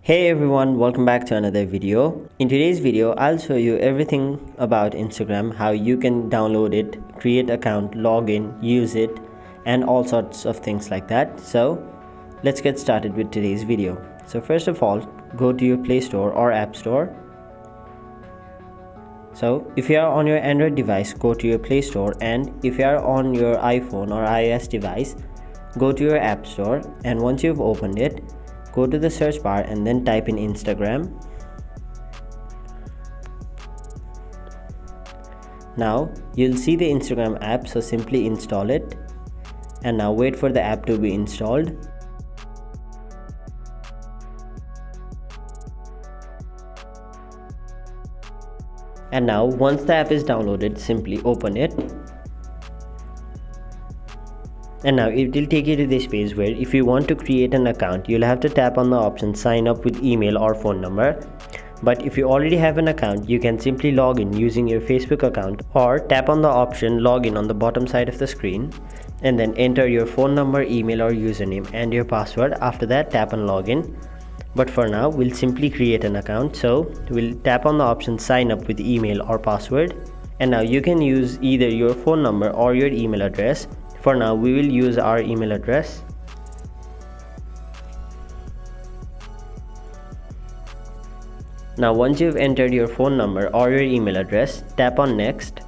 Hey everyone, welcome back to another video. In today's video, I'll show you everything about Instagram, how you can download it, create account, log in, use it, and all sorts of things like that. So let's get started with today's video. So first of all, go to your Play Store or App Store. So if you are on your Android device, go to your Play Store, and if you are on your iPhone or iOS device, go to your App Store, and once you've opened it, go to the search bar and then type in Instagram. Now you'll see the Instagram app, so simply install it, and now wait for the app to be installed. And now once the app is downloaded, simply open it. And now it will take you to this page where if you want to create an account, you'll have to tap on the option sign up with email or phone number. But if you already have an account, you can simply log in using your Facebook account, or tap on the option login on the bottom side of the screen and then enter your phone number, email or username and your password. After that, tap on login. But for now, we'll simply create an account, so we'll tap on the option sign up with email or password. And now you can use either your phone number or your email address. For now, we will use our email address. Now once you've entered your phone number or your email address, tap on next.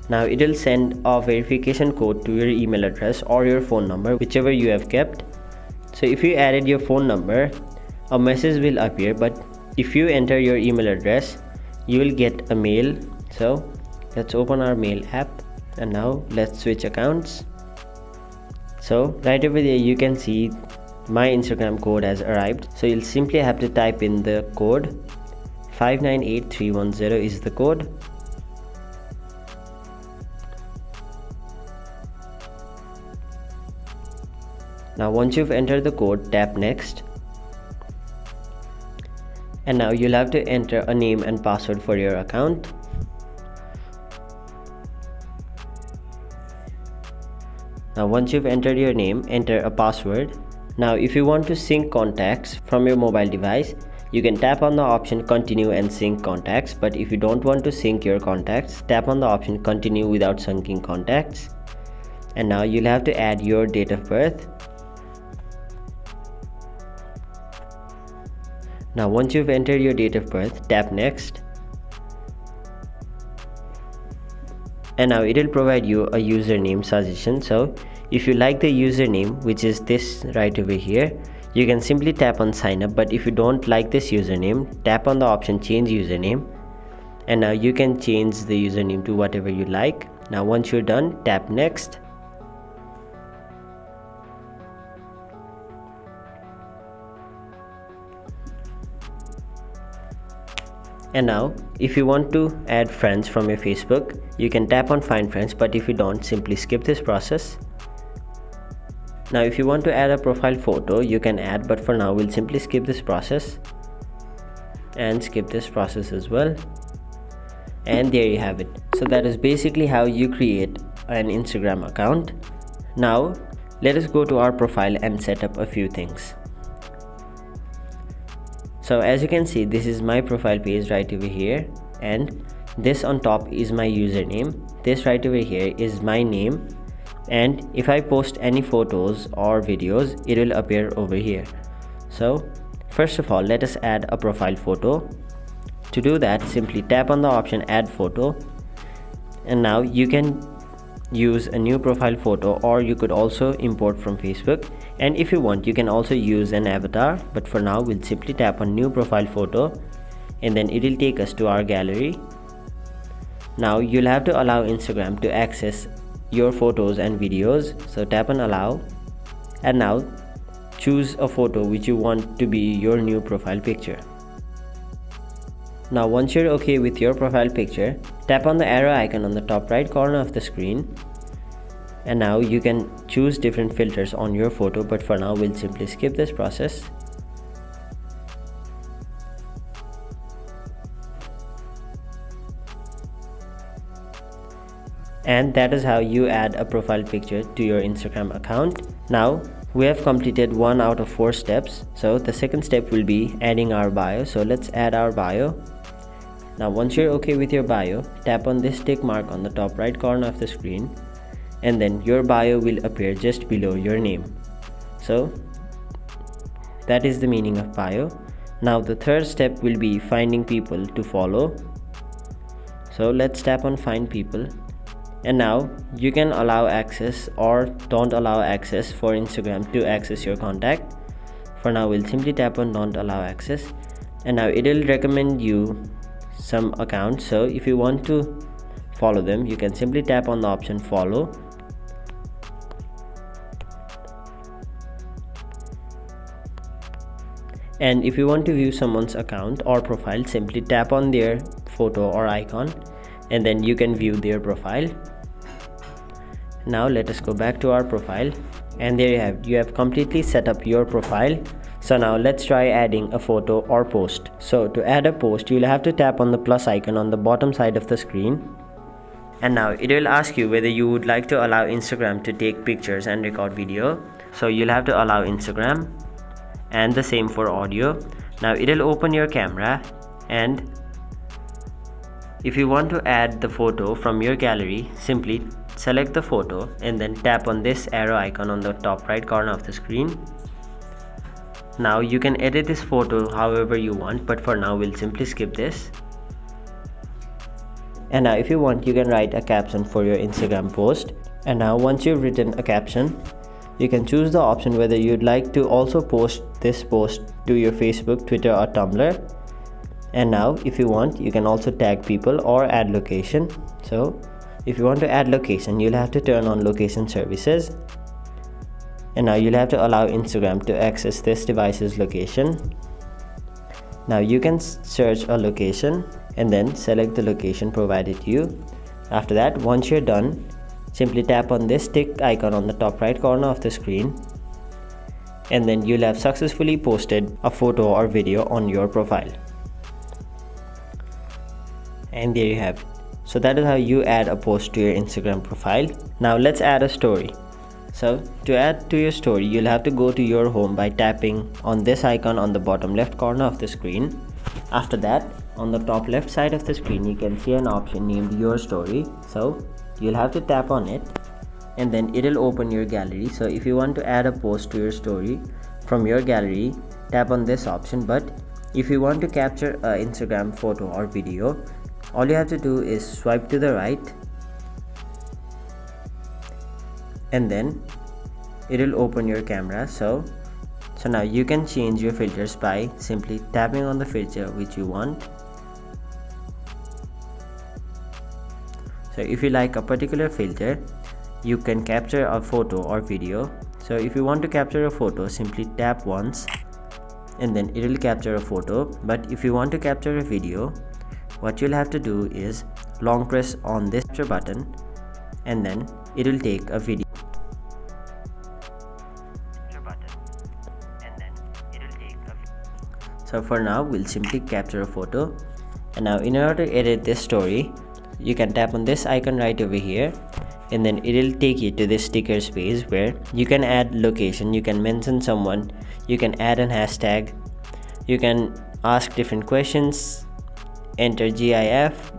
Now it will send a verification code to your email address or your phone number, whichever you have kept. So if you added your phone number, a message will appear, but if you enter your email address, you will get a mail. So let's open our mail app, and now let's switch accounts. So right over there you can see my Instagram code has arrived. So you'll simply have to type in the code. 598310 is the code. Now once you've entered the code, tap next. And now you'll have to enter a name and password for your account. Now once you've entered your name, enter a password. Now if you want to sync contacts from your mobile device, you can tap on the option continue and sync contacts. But if you don't want to sync your contacts, tap on the option continue without syncing contacts. And now you'll have to add your date of birth. Now once you've entered your date of birth, tap next. And now it will provide you a username suggestion. So if you like the username, which is this right over here, you can simply tap on sign up. But if you don't like this username, tap on the option change username, and now you can change the username to whatever you like. Now once you're done, tap next. And now if you want to add friends from your Facebook, you can tap on find friends, but if you don't, simply skip this process. Now if you want to add a profile photo, you can add, but for now we'll simply skip this process and skip this process as well. And there you have it. So that is basically how you create an Instagram account. Now let us go to our profile and set up a few things. So as you can see, this is my profile page right over here, and this on top is my username. This right over here is my name, and if I post any photos or videos, it will appear over here. So first of all, let us add a profile photo. To do that, simply tap on the option add photo, and now you can use a new profile photo, or you could also import from Facebook. And if you want, you can also use an avatar, but for now we'll simply tap on new profile photo, and then it will take us to our gallery. Now you'll have to allow Instagram to access your photos and videos, so tap on allow, and now choose a photo which you want to be your new profile picture. Now once you're okay with your profile picture, tap on the arrow icon on the top right corner of the screen, and now you can choose different filters on your photo, but for now we'll simply skip this process. And that is how you add a profile picture to your Instagram account. Now we have completed 1 out of 4 steps. So the second step will be adding our bio. So let's add our bio. Now once you're okay with your bio, tap on this tick mark on the top right corner of the screen, and then your bio will appear just below your name. So that is the meaning of bio. Now the third step will be finding people to follow. So let's tap on find people, and now you can allow access or don't allow access for Instagram to access your contact. For now we'll simply tap on don't allow access, and now it will recommend you some accounts. So if you want to follow them, you can simply tap on the option follow, and if you want to view someone's account or profile, simply tap on their photo or icon, and then you can view their profile. Now let us go back to our profile, and there you have completely set up your profile. So now let's try adding a photo or post. So to add a post, you'll have to tap on the plus icon on the bottom side of the screen, and now it will ask you whether you would like to allow Instagram to take pictures and record video. So you'll have to allow Instagram, and the same for audio. Now it will open your camera, and if you want to add the photo from your gallery, simply select the photo and then tap on this arrow icon on the top right corner of the screen. Now you can edit this photo however you want, but for now we'll simply skip this. And now if you want, you can write a caption for your Instagram post. And now once you've written a caption, you can choose the option whether you'd like to also post this post to your Facebook, Twitter or Tumblr. And now if you want, you can also tag people or add location. So if you want to add location, you'll have to turn on location services, and now you'll have to allow Instagram to access this device's location. Now you can search a location and then select the location provided to you. After that, once you're done, simply tap on this tick icon on the top right corner of the screen, and then you'll have successfully posted a photo or video on your profile. And there you have it. So that is how you add a post to your Instagram profile. Now let's add a story. So to add to your story, you'll have to go to your home by tapping on this icon on the bottom left corner of the screen. After that, on the top left side of the screen, you can see an option named your story. So you'll have to tap on it, and then it'll open your gallery. So if you want to add a post to your story from your gallery, tap on this option. But if you want to capture an Instagram photo or video, all you have to do is swipe to the right, and then it will open your camera. So now you can change your filters by simply tapping on the filter which you want. So if you like a particular filter, you can capture a photo or video. So if you want to capture a photo, simply tap once and then it will capture a photo. But if you want to capture a video, what you'll have to do is long press on this capture button, and then it will take a video. So for now we'll simply capture a photo. And now in order to edit this story, you can tap on this icon right over here, and then it will take you to this sticker space where you can add location, you can mention someone, you can add an hashtag, you can ask different questions, enter GIF,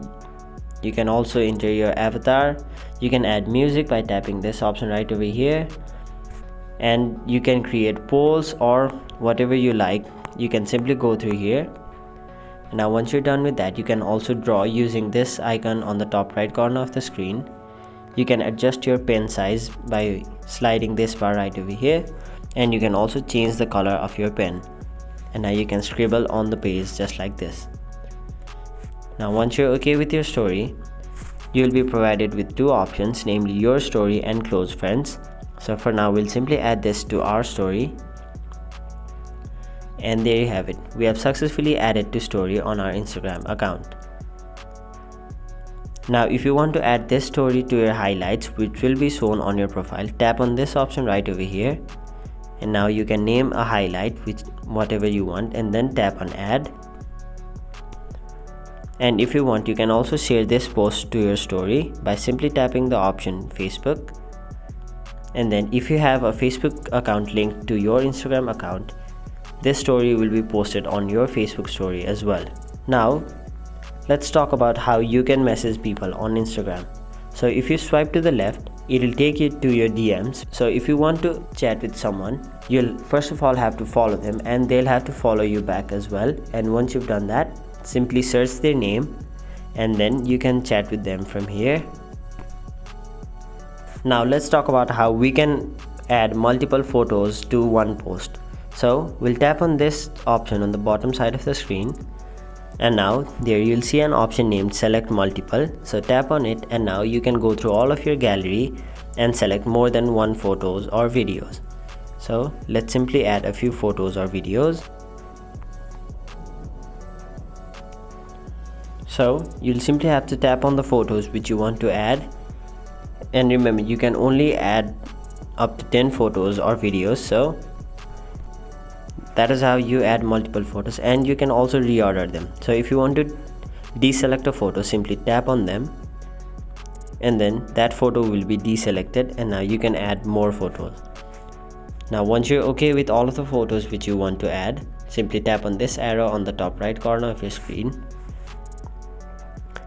you can also enter your avatar, you can add music by tapping this option right over here, and you can create polls or whatever you like. You can simply go through here. Now once you're done with that, you can also draw using this icon on the top right corner of the screen. You can adjust your pen size by sliding this bar right over here, and you can also change the color of your pen. And now you can scribble on the page just like this. Now once you're okay with your story, you'll be provided with two options, namely your story and close friends. So for now we'll simply add this to our story, and there you have it. We have successfully added to story on our Instagram account. Now if you want to add this story to your highlights, which will be shown on your profile, tap on this option right over here, and now you can name a highlight which whatever you want, and then tap on add. And if you want, you can also share this post to your story by simply tapping the option Facebook, And then if you have a Facebook account linked to your Instagram account, this story will be posted on your Facebook story as well. Now let's talk about how you can message people on Instagram. So if you swipe to the left, it will take you to your DMs. So if you want to chat with someone, you'll first of all have to follow them, and they'll have to follow you back as well. And once you've done that, simply search their name and then you can chat with them from here. Now let's talk about how we can add multiple photos to one post. So we'll tap on this option on the bottom side of the screen, and now there you'll see an option named select multiple. So tap on it, and now you can go through all of your gallery and select more than one photos or videos. So let's simply add a few photos or videos. So you'll simply have to tap on the photos which you want to add, and remember, you can only add up to 10 photos or videos. So that is how you add multiple photos, and you can also reorder them. So if you want to deselect a photo, simply tap on them, and then that photo will be deselected, and now you can add more photos. Now once you're okay with all of the photos which you want to add, simply tap on this arrow on the top right corner of your screen.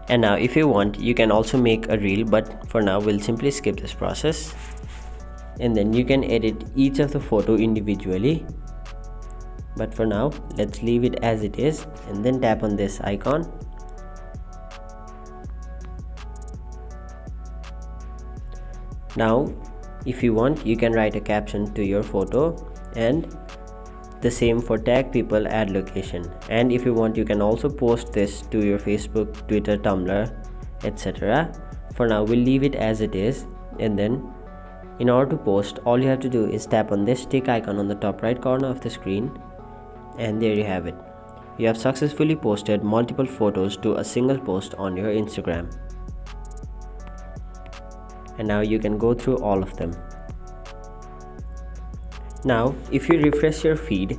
And now if you want, you can also make a reel, but for now we'll simply skip this process. And then you can edit each of the photo individually, but for now let's leave it as it is, and then tap on this icon. Now if you want, you can write a caption to your photo, and the same for tag people, add location. And if you want, you can also post this to your Facebook, Twitter, Tumblr, etc. For now we'll leave it as it is, and then in order to post, all you have to do is tap on this tick icon on the top right corner of the screen, and there you have it. You have successfully posted multiple photos to a single post on your Instagram. And now you can go through all of them. Now if you refresh your feed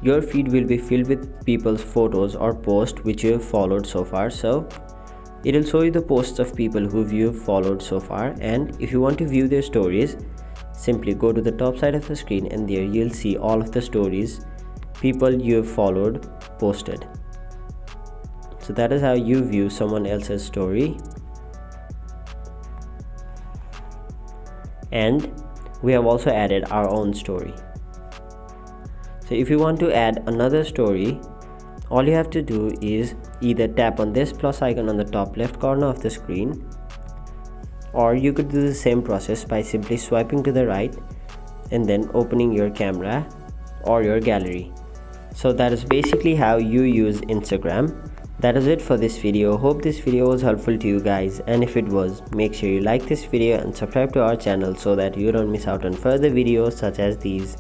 will be filled with people's photos or posts which you have followed so far. So it will show you the posts of people who you've followed so far, and if you want to view their stories, simply go to the top side of the screen, and there you'll see all of the stories people you have followed posted. So that is how you view someone else's story. And we have also added our own story. So if you want to add another story, all you have to do is either tap on this plus icon on the top left corner of the screen, or you could do the same process by simply swiping to the right and then opening your camera or your gallery. So that is basically how you use Instagram. That is it for this video. Hope this video was helpful to you guys, and if it was, make sure you like this video and subscribe to our channel so that you don't miss out on further videos such as these.